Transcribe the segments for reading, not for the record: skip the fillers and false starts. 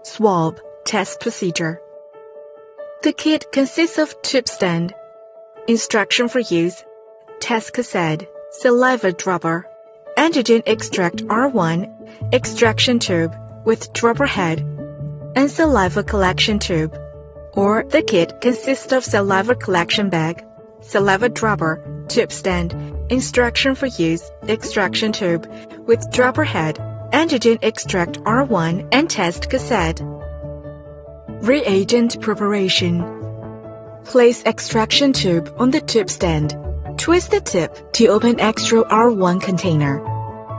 Swab test procedure. The kit consists of tube stand, instruction for use, test cassette, saliva dropper, antigen extract R1, extraction tube with dropper head, and saliva collection tube. Or the kit consists of saliva collection bag, saliva dropper, tube stand, instruction for use, extraction tube with dropper head, antigen extract R1 and test cassette. Reagent preparation. Place extraction tube on the tube stand. Twist the tip to open extra R1 container.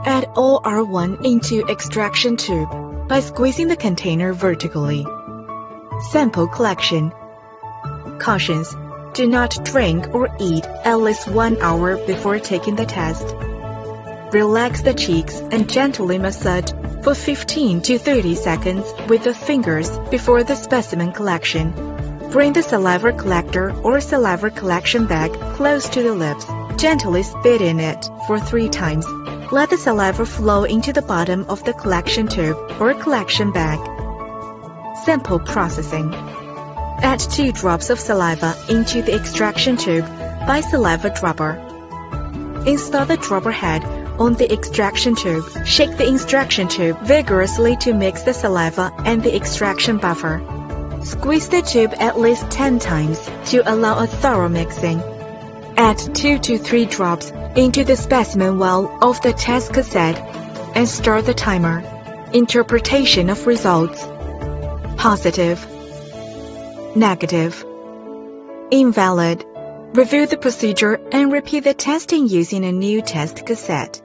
Add all R1 into extraction tube by squeezing the container vertically. Sample collection. Cautions: do not drink or eat at least 1 hour before taking the test. Relax the cheeks and gently massage for 15 to 30 seconds with the fingers before the specimen collection. Bring the saliva collector or saliva collection bag close to the lips. Gently spit in it for 3 times. Let the saliva flow into the bottom of the collection tube or collection bag. Sample processing. Add 2 drops of saliva into the extraction tube by saliva dropper. Install the dropper head on the extraction tube. Shake the extraction tube vigorously to mix the saliva and the extraction buffer. Squeeze the tube at least 10 times to allow a thorough mixing. Add 2 to 3 drops into the specimen well of the test cassette and start the timer. Interpretation of results: positive, negative, invalid. Review the procedure and repeat the testing using a new test cassette.